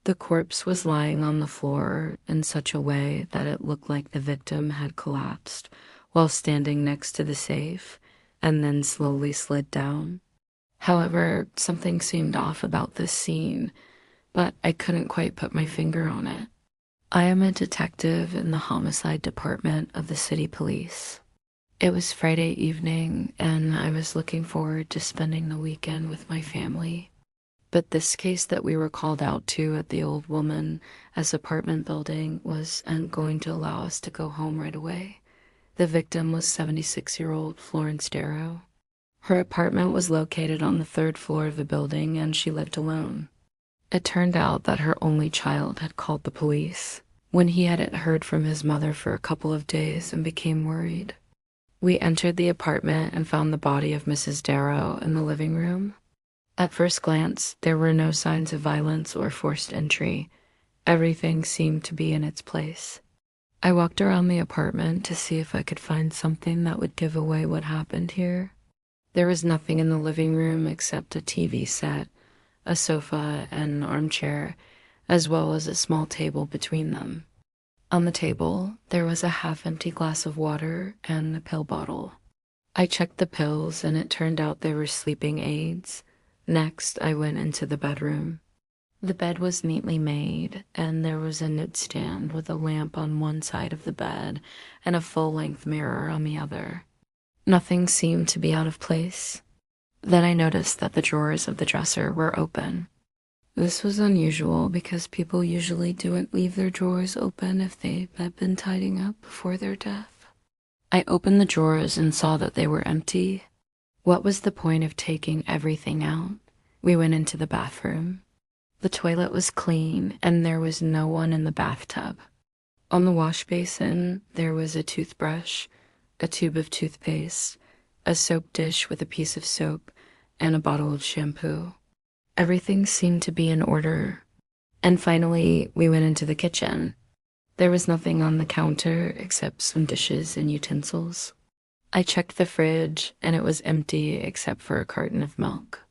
The corpse was lying on the floor in such a way that it looked like the victim had collapsed while standing next to the safe and then slowly slid down. However, something seemed off about this scene, but I couldn't quite put my finger on it. I am a detective in the homicide department of the city police. It was Friday evening, and I was looking forward to spending the weekend with my family. But this case that we were called out to at the old woman's apartment building wasn't going to allow us to go home right away. The victim was 76-year-old Florence Darrow. Her apartment was located on the third floor of the building, and she lived alone. It turned out that her only child had called the police when he hadn't heard from his mother for a couple of days and became worried. We entered the apartment and found the body of Mrs. Darrow in the living room. At first glance, there were no signs of violence or forced entry. Everything seemed to be in its place. I walked around the apartment to see if I could find something that would give away what happened here. There was nothing in the living room except a TV set, a sofa, and an armchair, as well as a small table between them. On the table, there was a half-empty glass of water and a pill bottle. I checked the pills, and it turned out they were sleeping aids. Next, I went into the bedroom. The bed was neatly made, and there was a nightstand with a lamp on one side of the bed and a full-length mirror on the other. Nothing seemed to be out of place. Then I noticed that the drawers of the dresser were open. This was unusual because people usually don't leave their drawers open if they had been tidying up before their death. I opened the drawers and saw that they were empty. What was the point of taking everything out? We went into the bathroom. The toilet was clean, and there was no one in the bathtub. On the wash basin, there was a toothbrush, a tube of toothpaste, a soap dish with a piece of soap, and a bottle of shampoo. Everything seemed to be in order. And finally, we went into the kitchen. There was nothing on the counter except some dishes and utensils. I checked the fridge, and it was empty except for a carton of milk.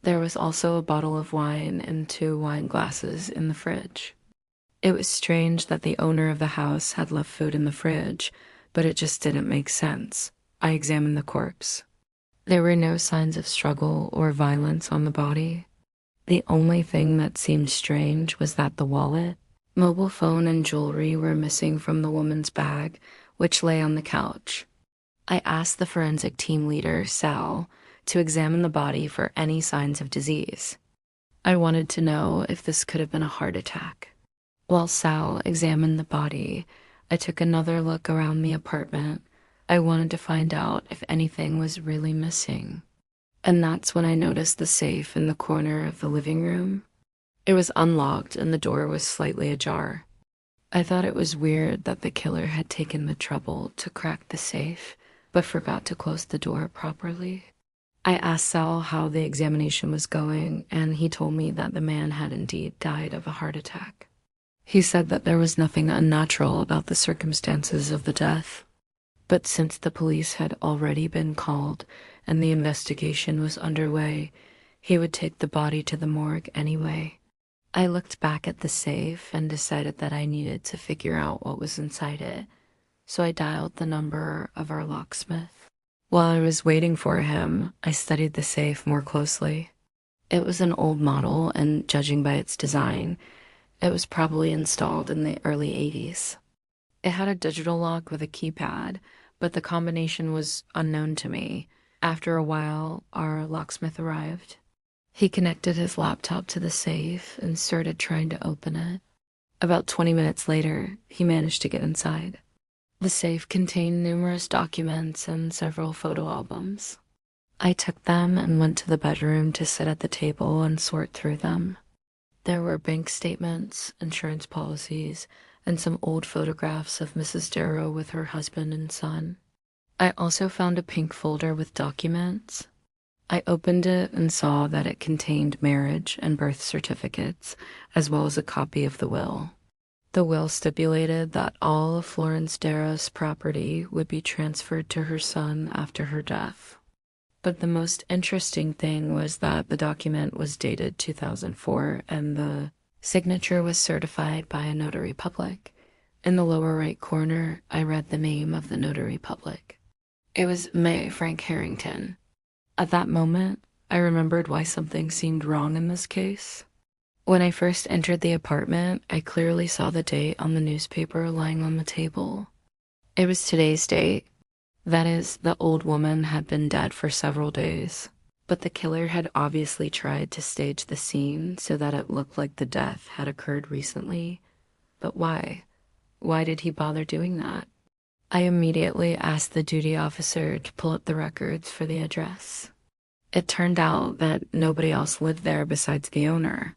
There was also a bottle of wine and 2 wine glasses in the fridge. It was strange that the owner of the house had left food in the fridge, but it just didn't make sense. I examined the corpse. There were no signs of struggle or violence on the body. The only thing that seemed strange was that the wallet, mobile phone, and jewelry were missing from the woman's bag, which lay on the couch. I asked the forensic team leader, Sal, to examine the body for any signs of disease. I wanted to know if this could have been a heart attack. While Sal examined the body, I took another look around the apartment. I wanted to find out if anything was really missing. And that's when I noticed the safe in the corner of the living room. It was unlocked and the door was slightly ajar. I thought it was weird that the killer had taken the trouble to crack the safe, but forgot to close the door properly. I asked Sal how the examination was going, and he told me that the man had indeed died of a heart attack. He said that there was nothing unnatural about the circumstances of the death. But since the police had already been called and the investigation was underway, he would take the body to the morgue anyway. I looked back at the safe and decided that I needed to figure out what was inside it, so I dialed the number of our locksmith. While I was waiting for him, I studied the safe more closely. It was an old model, and judging by its design, it was probably installed in the early 80s. It had a digital lock with a keypad, but the combination was unknown to me. After a while, our locksmith arrived. He connected his laptop to the safe and started trying to open it. About 20 minutes later, he managed to get inside. The safe contained numerous documents and several photo albums. I took them and went to the bedroom to sit at the table and sort through them. There were bank statements, insurance policies, and some old photographs of Mrs. Darrow with her husband and son. I also found a pink folder with documents. I opened it and saw that it contained marriage and birth certificates, as well as a copy of the will. The will stipulated that all of Florence Darrow's property would be transferred to her son after her death. But the most interesting thing was that the document was dated 2004 and the Signature was certified by a notary public. In the lower right corner, I read the name of the notary public. It was May Frank Harrington. At that moment, I remembered why something seemed wrong in this case. When I first entered the apartment, I clearly saw the date on the newspaper lying on the table. It was today's date. That is, the old woman had been dead for several days. But the killer had obviously tried to stage the scene so that it looked like the death had occurred recently. But why? Why did he bother doing that? I immediately asked the duty officer to pull up the records for the address. It turned out that nobody else lived there besides the owner.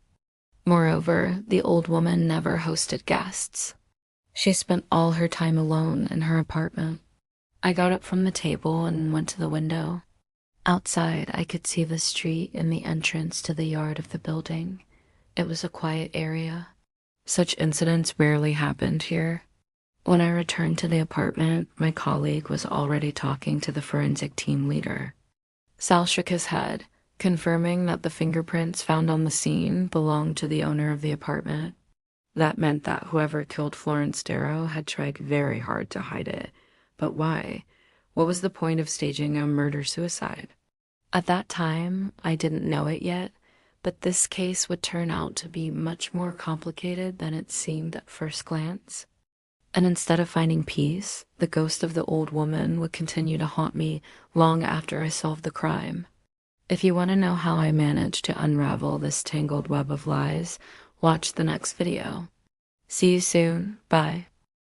Moreover, the old woman never hosted guests. She spent all her time alone in her apartment. I got up from the table and went to the window. Outside, I could see the street and the entrance to the yard of the building. It was a quiet area. Such incidents rarely happened here. When I returned to the apartment, my colleague was already talking to the forensic team leader. Sal shook his head, confirming that the fingerprints found on the scene belonged to the owner of the apartment. That meant that whoever killed Florence Darrow had tried very hard to hide it. But why? What was the point of staging a murder-suicide? At that time, I didn't know it yet, but this case would turn out to be much more complicated than it seemed at first glance. And instead of finding peace, the ghost of the old woman would continue to haunt me long after I solved the crime. If you want to know how I managed to unravel this tangled web of lies, watch the next video. See you soon. Bye.